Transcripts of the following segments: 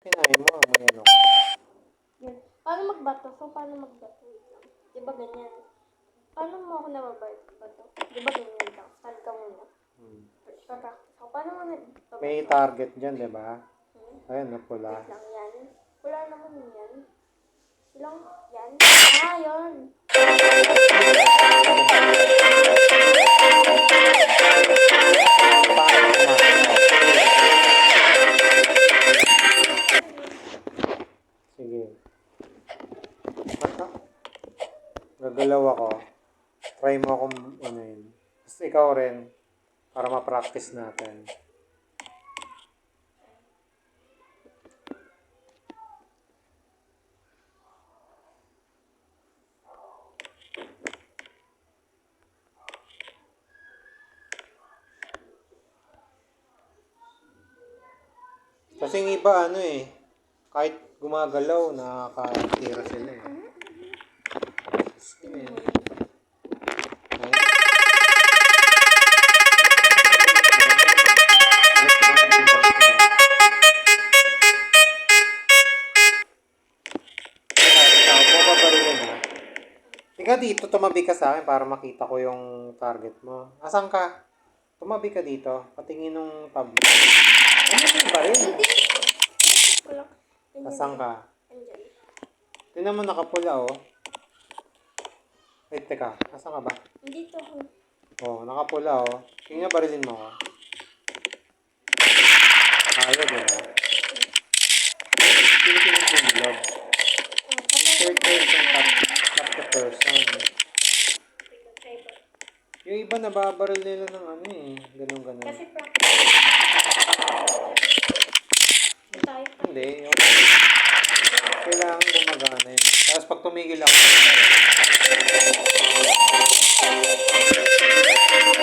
Kinain mo, may ano ka. Yan. Paano magbato? So, paano magbato? Di ba ganyan? Paano mo ako nababato? Di ba ganyan lang? Stand ka muna. Practice ako. Paano mo nababato? May target dyan, di ba? Ayun, na pula. Wait lang yan. Wala naman yan. Ilang yan? Ah, yun. Sige. Basta, gagalaw ako. Try mo akong ano yun. Basta ikaw rin, para ma-practice natin. Kasi yung iba ano eh, kahit gumagalaw, nakakatira sila eh. Ayan. Ikaw dito, tumabi ka sa akin para makita ko yung target mo. Asan ka? Tumabi ka dito, patingin ng tab. Ano yung baril? Wala. Asan ka? Andyan. Tingnan mo nakapula oh. Wait, teka. Asan ka ba? Dito ako. Oh, nakapula oh. Tingnan barilin mo ko. Ayaw, diba? Pilipinas yung vlog. Third person, top to person. Yung iba nababaril nila ng ano eh. Ganun-ganun. Kasi practice. Tayo. Hindi. Yung kailangan gumagana yun. Tapos pag tumigil ako.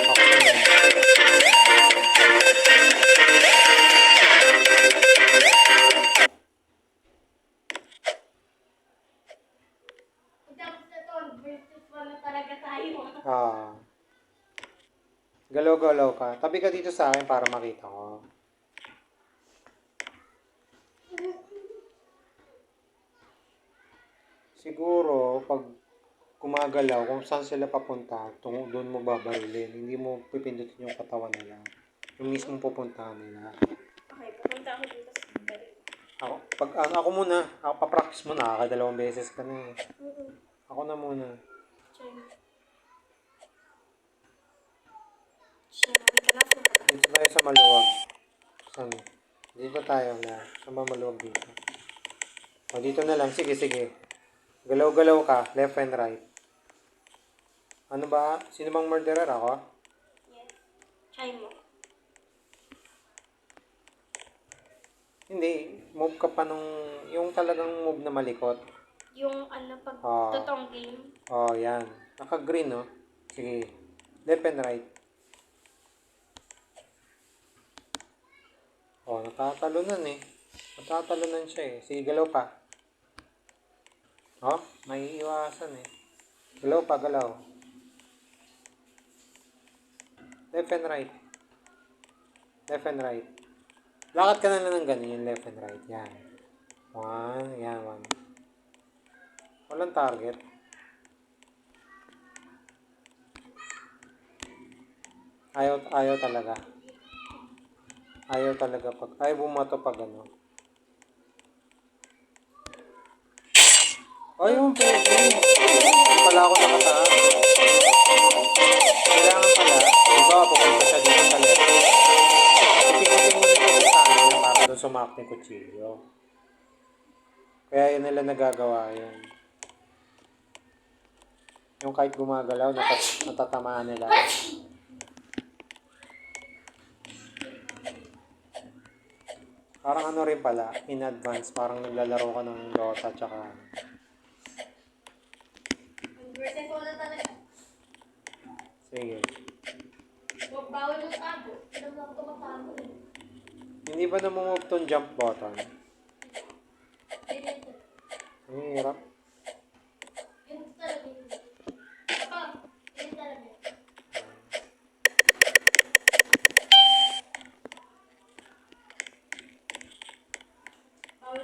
Ako na yun. Tapos na to, versus wala talaga tayo. Galaw-galaw ka. Tabi ka dito sa akin para makita ko. Siguro, pag gumagalaw, kung saan sila papunta, doon mo babarilin. Hindi mo pipindutin yung katawan nila. Yung mismo pupuntahan nila. Okay, pupunta ako dito sa baril. Ako muna. Ako pa-practice mo na. Nakakadalawang beses ka na eh. Ako na muna. Dito tayo sa maluwag. Saan? Dito tayo na. Saan ba maluwag dito? O, dito na lang. Sige, sige. Galaw-galaw ka. Left and right. Ano ba? Sino bang murderer? Ako? Yes. Try mo. Hindi. Move ka pa nung... Yung talagang move na malikot. Yung ano, pag totoong game. Oh, yan. Naka-green, no? Sige. Left and right. Oh, natatalunan eh. Natatalunan siya eh. Sige, galaw pa. Oh, may iwasan eh. Galaw pa, galaw. Left and right. Left and right. Lakad ka na lang ng ganyan, left and right. Yan. One, yan, one. Walang target. Ayaw talaga. Ayaw talaga pag... Ayaw bumato pag ano. Ay, yung pwede. Hindi pala ako nakataas. Kailangan pala. Diba, pupunta siya dito sa left. Ipingutin mo nito yung tanong para doon sumakot yung kutsilyo. Kaya yun nila nagagawa yun. Yung kahit gumagalaw, natatamaan nila. Parang ano rin pala, in advance, parang naglalaro ka ng Dota tsaka... Versus wala talaga. Sige. Bawal yung tago. Alam lang ito matago eh. Hindi ba namumove tong jump button? Ang hirap. Yun talaga yun. Papa, yun talaga. Bawal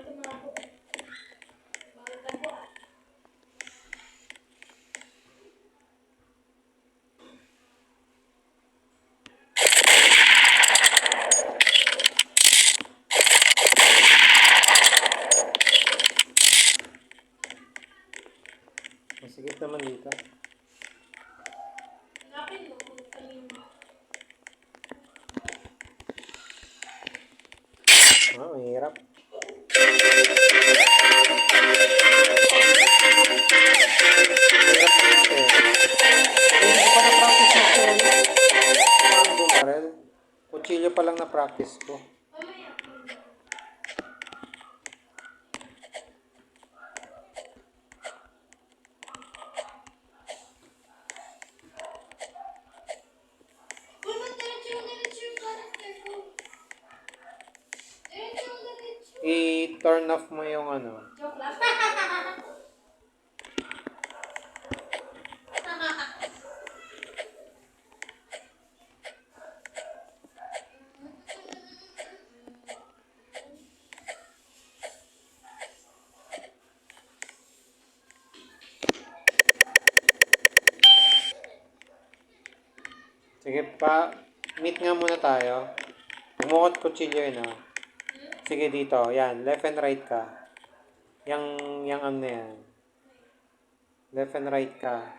Sakit naman dito. Hanapin mo kung saan yung... Mahirap. Mahirap mag-share. Hindi ko pa na-practice yung share. Paano bumarel? Kutsilyo pa lang na-practice ko. Mamaya. Kung diretso yung character ko. Diretso. I-turn off mo yung ano. Joke lang. Sige pa, meet nga muna tayo. Bumukot kutsilyo yun ah. Sige dito, yan. Left and right ka. Yang ano na yan. Left and right ka.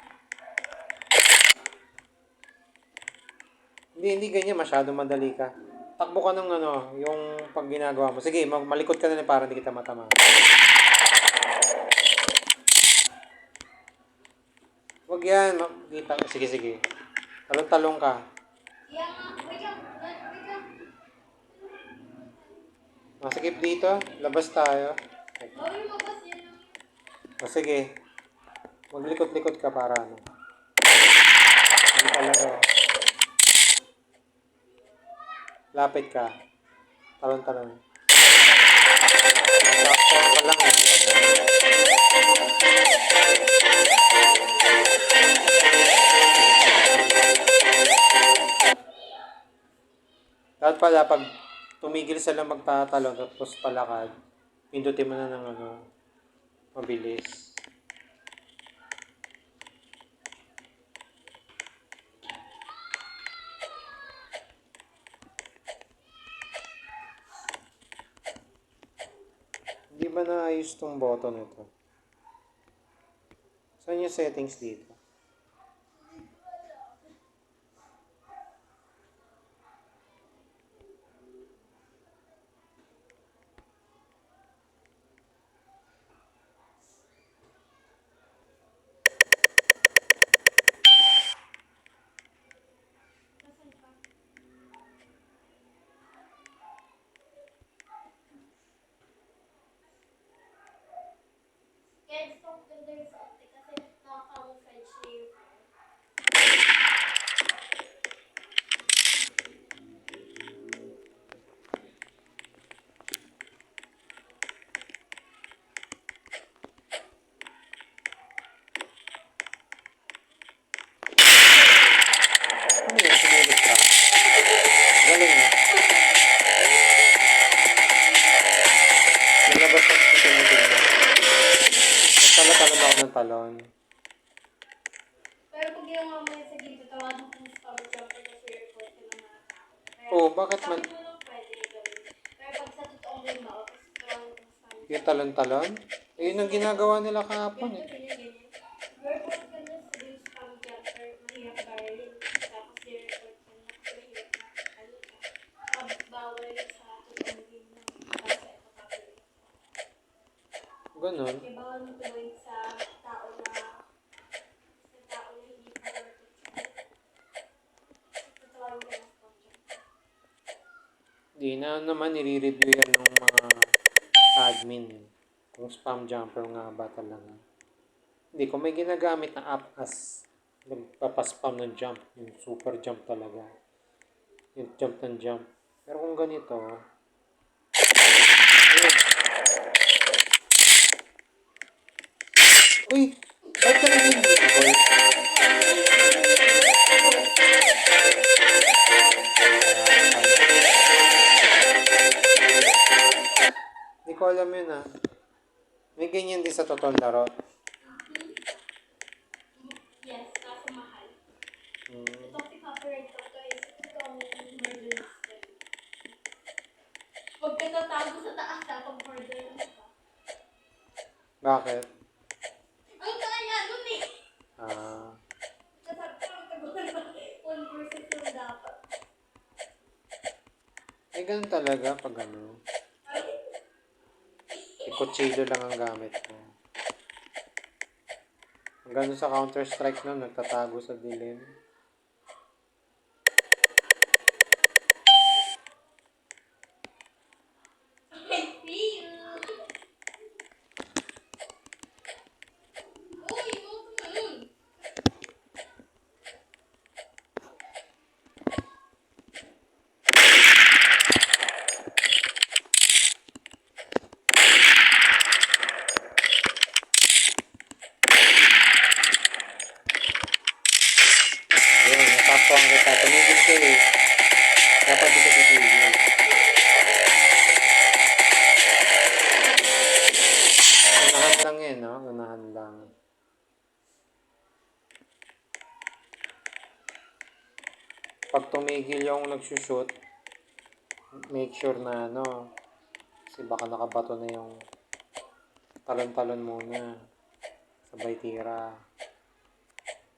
Hindi ganyan. Masyado madali ka. Takbo ka ng ano, yung pag ginagawa mo. Sige, malikot ka na para hindi kita matama. Huwag yan. Kita. Sige. Talong-talong ka. Wait lang. Masikip dito. Labas tayo. Bawal mabas yan lang. Sige. Maglikot-likot ka para ano. Hindi talaga. Lapit ka. Talon-talon. Sakto ka lang. Dapat pala pag tumigil sila magtatalon tapos palakad, pindutin mo na ng ano, mabilis. Hindi ba naayos tong button ito? Saan yung settings dito? Kaya gusto ko ganda yung sa ate kasi nakaka-camouflage niya yung Ano yun? Sumulot ka? Galing ah. Nilabas ang tutumutin mo. Nagtala-talon ako ng talon. Pero pag ginawa mo yan sa gito, tawagin ko sa pag-jumper na sa airport ka ng mga tao. Kaya, Oo, bakit man? sabi mo lang pwede gawin. Pero pag sa totoong game ako, tapos tawagin ko sa Yung talon-talon? Eh, yun ang ginagawa nila kahapon eh. ganyan. Airport ka na sa game sa pag-jumper, mahirap barrelin. Tapos airport ka na, mahirap na. Ano ka? Bawal sa totoong game na. Tapos ito papel. Ganon. Kaya bawal mo tuloy sa tao na hindi pa tatawagin ka na sa pag-jumper. Di na naman nire-review yan ng mga admin. Kung spam jumper nga ba talaga. Hindi, kung may ginagamit na app as nagpapaspam ng jump, yung super jump talaga. Yung jump ng jump. Pero kung ganito, uy, ba't ka naging dito, boy? Hindi ko alam yun ah. May ganyan din sa totoong laro. Yes, kaso mahal. Hmm. Ito si copyright ko to is itong murder system. Huwag ka tatago sa taas kapag murder ka. Bakit? Ang kaya nun eh! Kutsilyo lang ang gamit ko. Hanggang sa Counter-Strike nun, nagtatago sa dilim. I feel. Uy, huwag mo yun. Ayun, natapang kita. Tumigil ka eh. Dapat di ka titigil. Unahan lang yun, no? Unahan lang. Pag tumigil yung nagsushoot, make sure na ano, kasi baka nakabato na yung talon-talon muna. Sabay tira.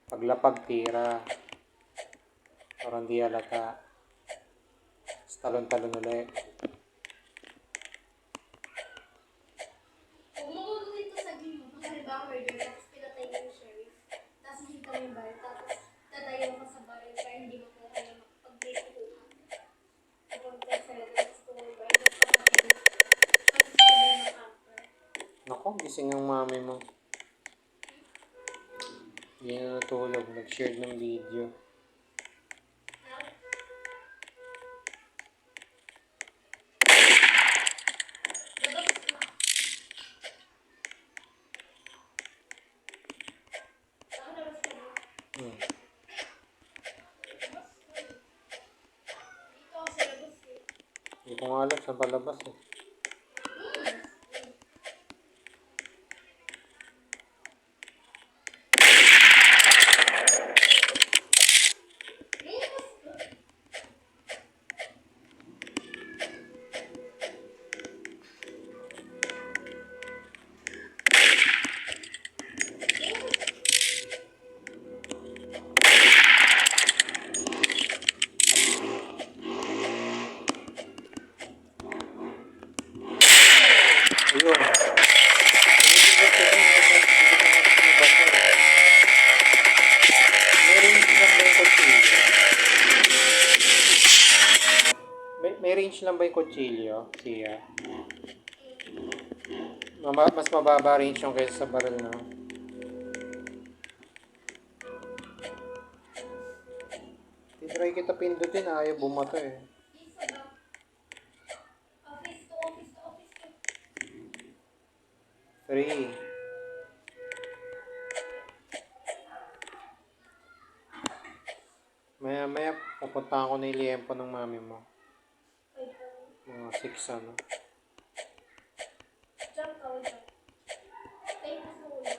Paglapag tira. Para hindi halata. Tapos talon-talon ulit. Huwag mo gulo dito sa game mo. Pag ba murder, tapos pinatay mo yung sheriff. Tapos nakita mo yung baril, tapos tatayo ka sa baril para hindi mo po kayo makapag-date ko. Kapag ka-sell, tapos kung yung baril, tapos patay mo. Tapos sabay mag-camper. Nako, gising ang mami mo. Hindi na natulog. Nag-share ng video. Hmm. Hindi ko nga alam saan palabas eh. Ayun. Tumigil ka rin. May range lang ba yung kutsilyo? Siya. Mas mababa range yung kaysa sa baril, no? Titry kita pindutin, ayaw bumato eh. Office to office to office to. 3. Maya pupunta ako na iliempo ng mami mo. Mga 6 ano. Jump ka, jump. Thank you so much.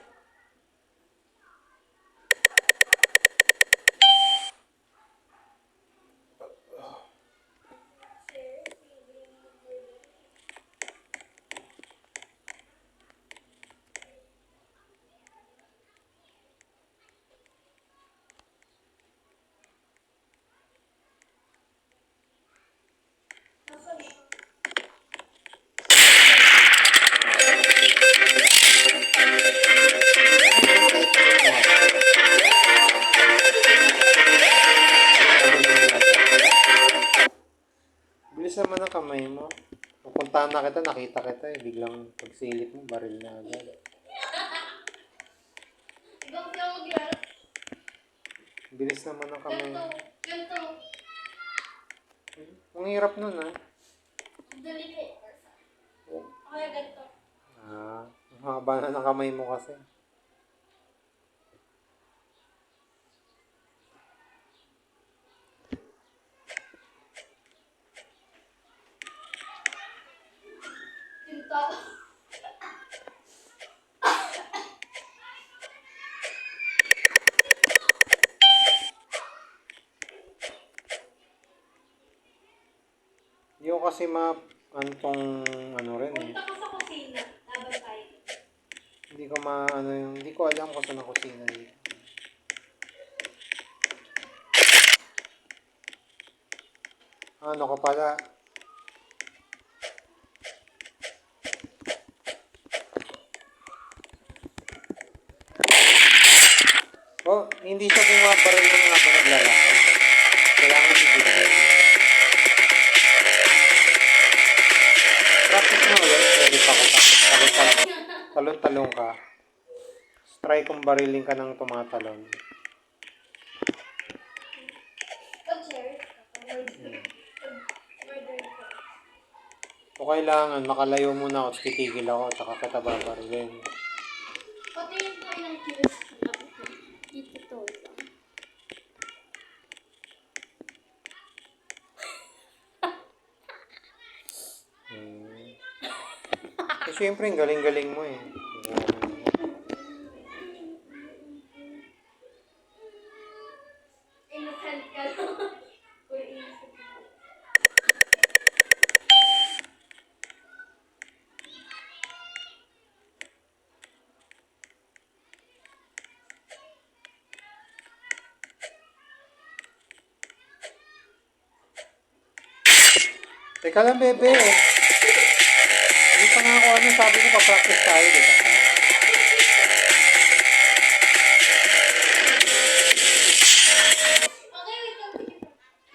Bilis naman ang kamay mo. Pupuntahan na kita, nakita kita eh. Biglang pagsilip mo, baril na agad. Ikaw kaya mag-laro. Bilis naman ang kamay mo. Ganito. Ang hirap nun ah. Dali ka eh. Kaya ganito. Ang haba na ng kamay mo kasi. Tinta. Hindi ko kasi antong ano rin eh. Punta ka sa kusina. Laban tayo. Hindi ko alam kung saan ang kusina dito. Ano ko pala? hindi siya bumabaril ng mga habang naglalakad. Kailangan titigil. Practice mo ulit. Pwede pa ko talon-talong ka. Try kung barilin ka ng tumatalon. Pag-share, murder ko. O kailangan, makalayo muna ako, titigil ako, tsaka kita babarilin. Pati yung po ilang kilos lang. Dito to lang. Eh, syempre, ang galing-galing mo eh. Innocent ka lang. Uy, innocent ka. Teka lang, bebe. Hindi pa nga ako ano, sabi ko pa-practice tayo, di ba? Okay,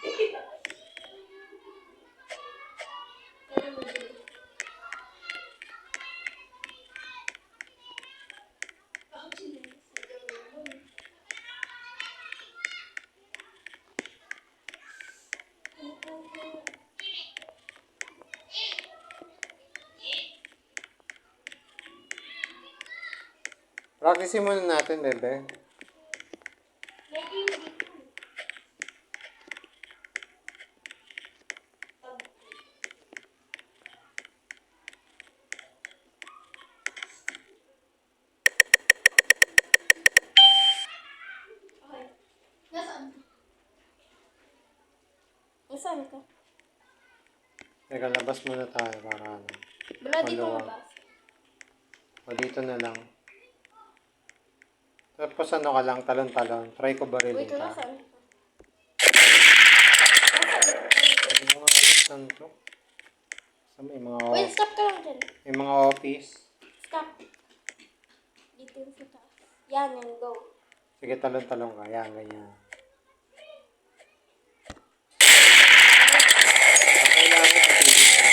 wait lang. Pero murder. Ako chinelis. Practice muna natin, bebe. May game dito. Okay. Nasaan ka? Nasaan ka? Teka, labas muna tayo para ano. Wala dito Maluwag. mabasa. O dito na lang. Tapos ano ka lang, talon-talon. Try ko barilin Wait, ka. nasaan ka? Hindi mo nga alam saan to. Sa may mga, Wait, stop ka lang dyan. may mga office. Stop. Dito yung sa taas. Yan, and go. Sige, talon-talon ka. Yan, ganyan. Ang kailangan titigil na.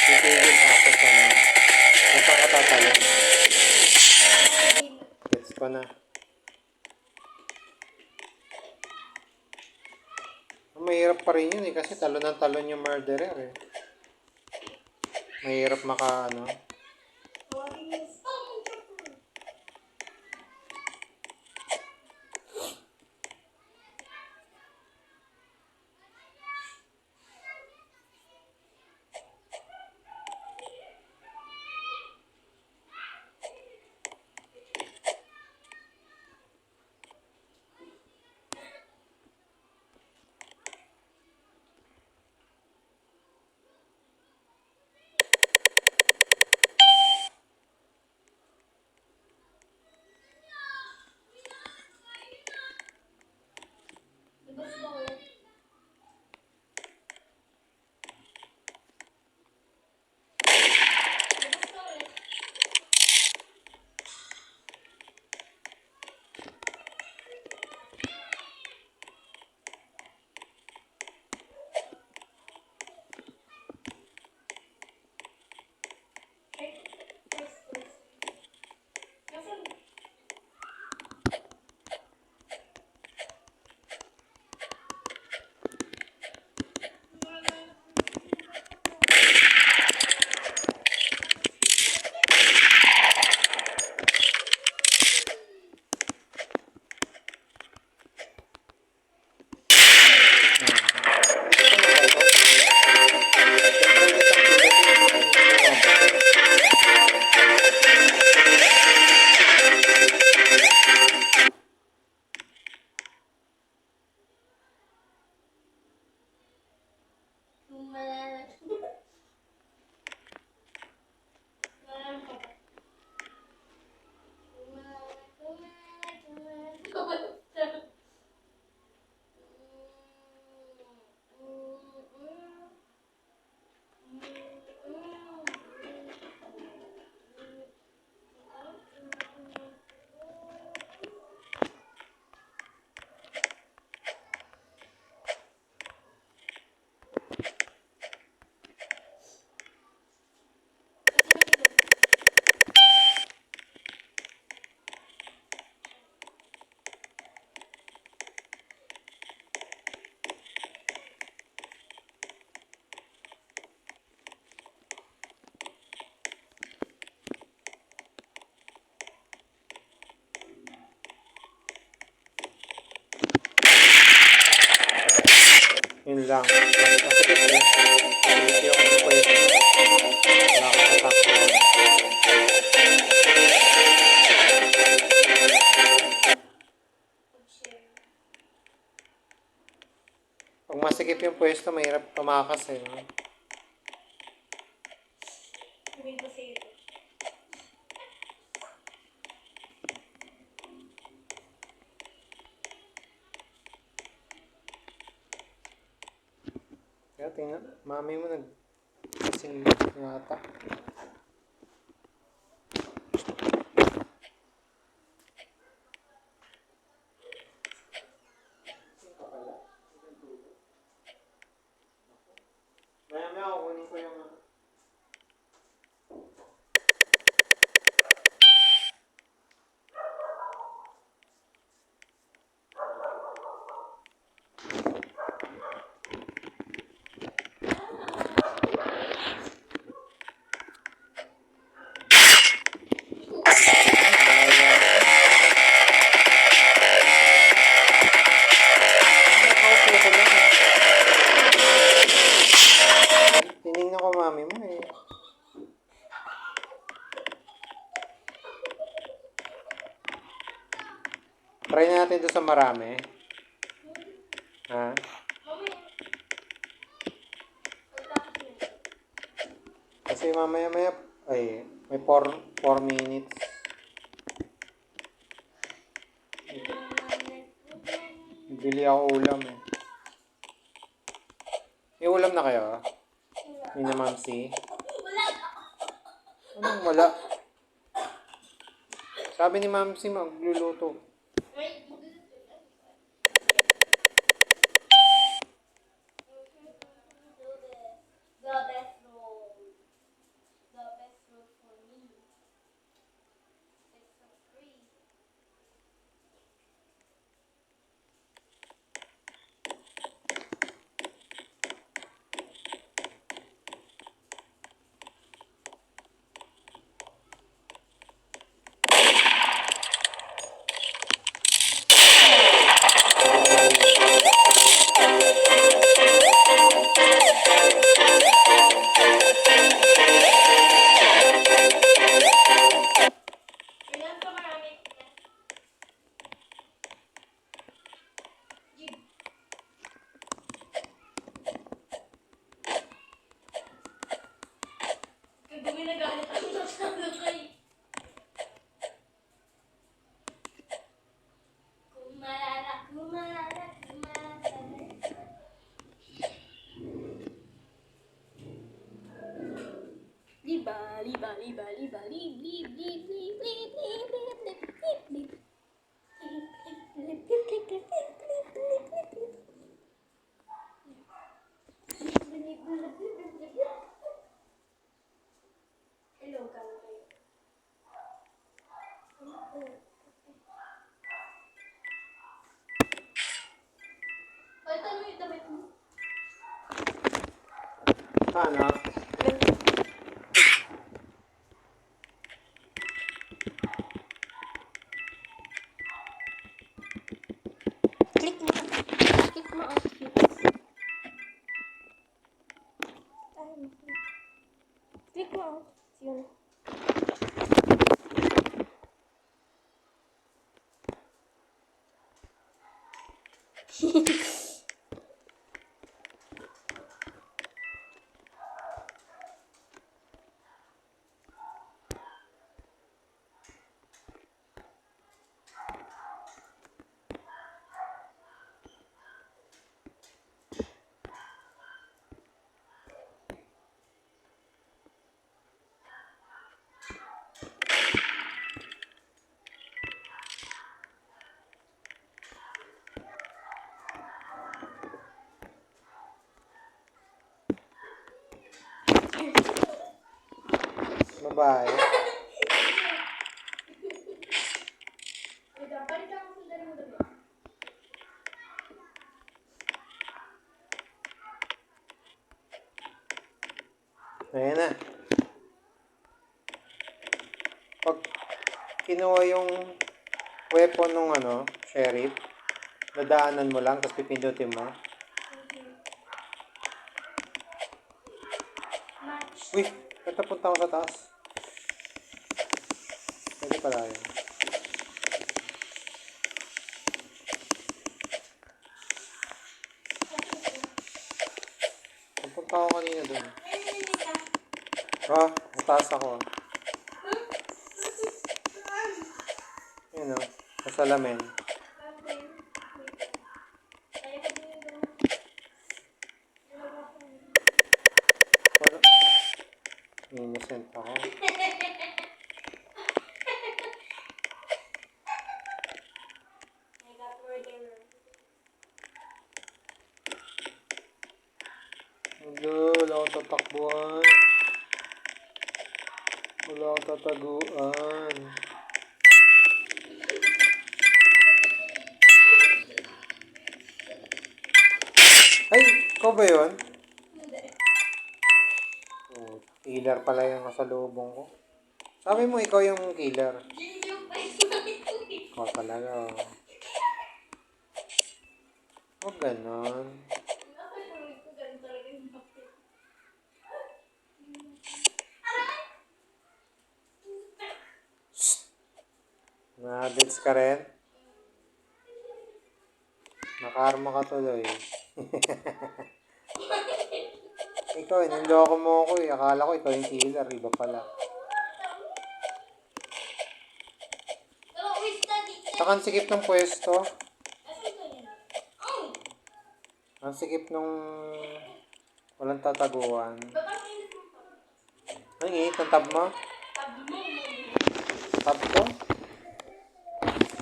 Titigil tapos ano. Kung saan ka tatalon. Gets ko na. Mahirap pa rin yun eh. Kasi talon ng talon yung murderer eh. Mahirap maka ano. Ito yung pwesto. Wala akong tatakbo. Pag-share. Pag masikip yung pwesto, mahirap tumakas eh. No? Sabihin ko sa'yo ito. Kaya tingnan, mami mo kasing yata. Maya ako kunin ko yung nakaupo ko lang. Tinignan ko mami mo eh. Try natin doon sa marami. Ha? Mamaya. Pagkakit niya. Kasi mamaya ay may 4 minutes. Bili ako ulam eh. May ulam na kayo? May na mamsi? Wala! Anong wala? Sabi ni mamsi magluluto. Wait. The best role. The best role for me. It's so free. Ilan pa marami? Jib. Kaya guminagalit ako ng sabi kay. Kumarara, kumarara, kumarara. Liba, liba, liba, liba, lib, lib, lib, lib, lib, lib, lib, lib, lib, lib. Lib, lib, lib, lib, lib, lib, lib, lib, lib. Lib, lib, lib, lib, lib, lib. Hello, kano kayo? Ay, tanong yung damit mo. Sana. Click mo. Click mo outfits. Click mo outfits yun. Babae. Balik lang ang sundali mo damit. Ayan na. Pag kinuha yung weapon nung sheriff, dadaanan mo lang, tapos pipindutin mo. Uy, ba't napunta ako sa taas? Pwede pala yun. Napunta ako kanina dun. Ah, sa taas ako. Yun o, sa salamin. Wala. Innocent ako. Wala akong tatakbuhan. Wala akong tataguan. Ay, ikaw ba yun? Oh, killer pala yung kasalubong ko. Sabi mo ikaw yung killer. Ikaw talaga. Oh. Huwag ganon. Na-dits ka rin? Nakarma ka tuloy. Ikaw, niloko mo ako eh. Akala ko ikaw yung killer. Iba pala. Saka ang sikip ng pwesto. Ang sikip nung walang tataguan. Ang init ng tab mo? Tab ko?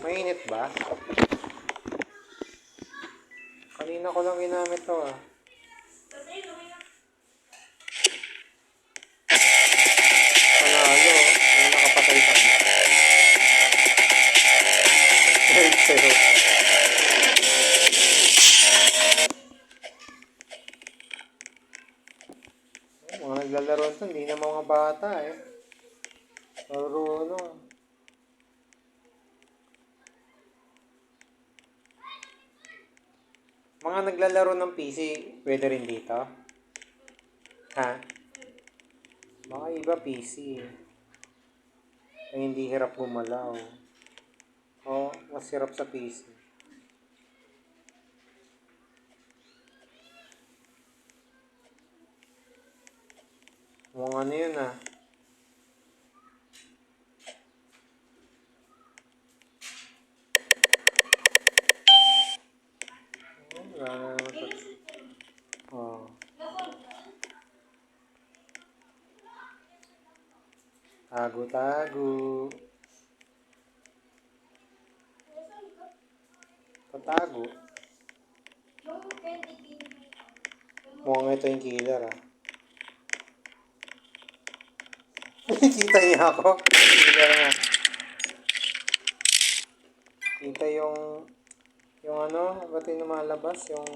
Mainit ba? Kanina ko lang ginamit to ah. Panalo. May nakapatay sa kanya. Mga naglalaro ito, hindi na mga bata eh. Marunong. Mga naglalaro ng PC, pwede rin dito? Ha? Baka iba PC. Ay hindi hirap gumalaw. O, mas hirap sa PC. Mga ano yun ah. Wala na naman to. Oh. Tago-tago. Tatago. Mukhang ito yung killer ah. Kita niya ako. Killer nga. Kita yung ano, ba't yung lumalabas? Yung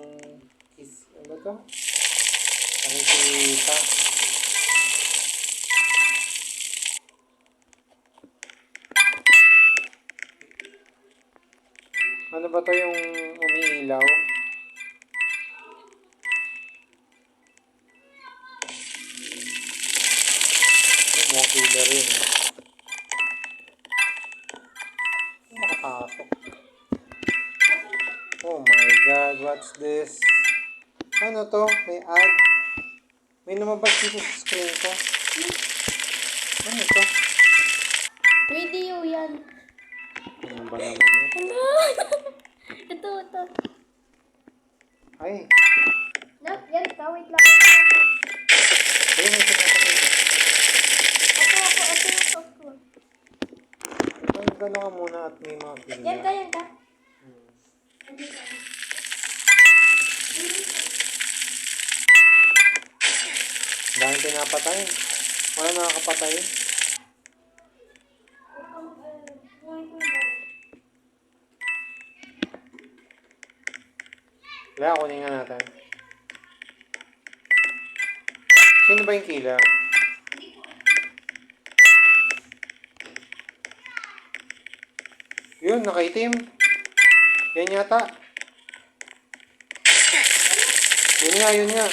kiss, ano to? Nakikita. Ano ba to yung umiilaw? Yung mga killer yun eh. Nakapasok. Oh my god, what's this? Ano to? May ad. May lumabas dito sa screen ko. Ano to? Video yan. Ano ba naman yun? Ito. Ay, Yan ka, wait lang. ayun may pinapatay ko. Ako. Gano'n ka muna at may mga killer. Yan ka. Dahil pinapatay. Wala nakakapatay. Wala, kunin nga natin. Sino ba yung killer? Yun, nakaitim. Yan yata. Yun nga.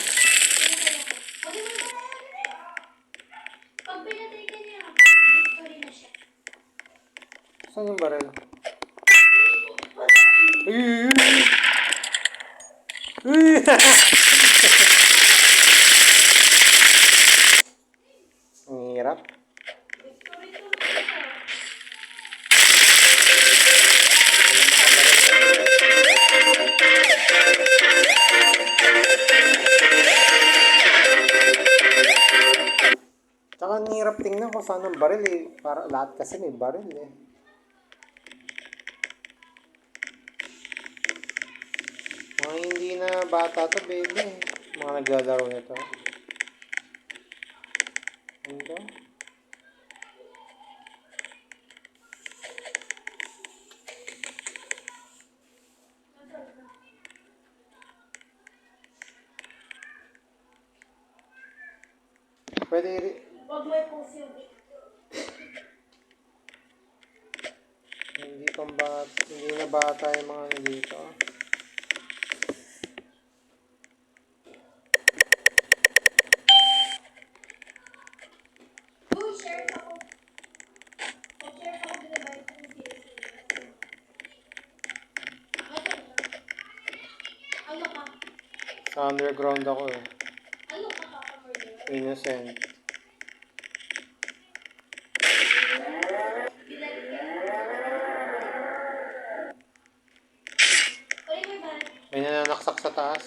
Saan yung baril? Uy! Uy! Ang hirap. Victory to na. Tsaka ang hirap tingnan kung saan ang baril eh. Para lahat kasi may baril eh. Mga hindi na bata to, baby. Mga naglalaro nito. Ano to? Pwede Huwag mo i-post yung video. hindi na bata yung mga nandito. Uy, share ako. Pag-share ako, dinabay ko yung series. Ano ka? Sa underground ako eh. Ano ka, Papa Murder? Innocent. Uy, may ba? May nananaksak sa taas.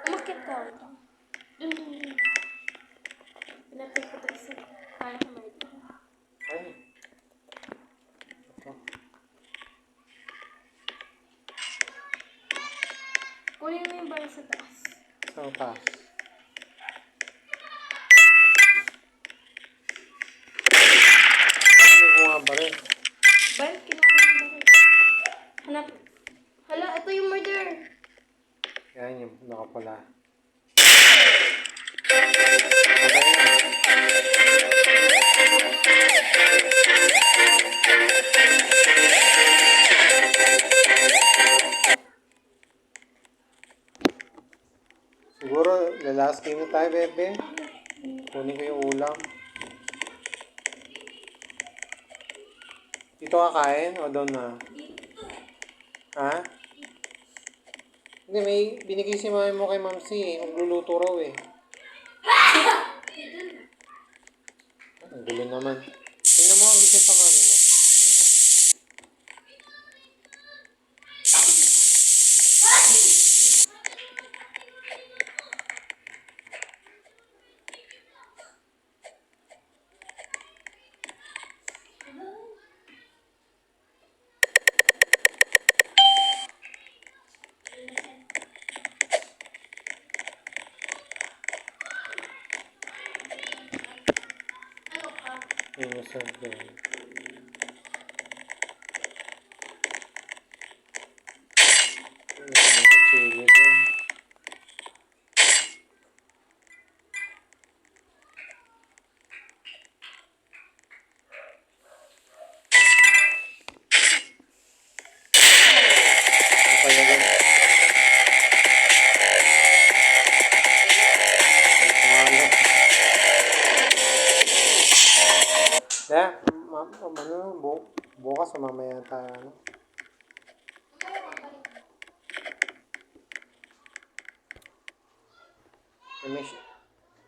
Umakit ka. Dun. Pinatay ko ito kasi kaya ko murder. Ay. Ito. Kunin mo yung bar sa taas. Saan taas? Hindi ko nga baril. Bar, kinuha mo yung bar. Hanap. Hala, ito yung murder. Yan yung nakapula. Patay na. Siguro, the last game na tayo, bebe. Kunin ko yung ulam. Dito ka kain o doon na? Ha? Hindi, may binigay si mami mo kay Mamsi eh. Magluluto raw eh. Ang gulo naman. Tingnan mo ang gising pa mami mo. Ano ka? Innocent girl. Innocent na chili ko. Papayagan. Kaya, bukas o mamaya tayo, ano?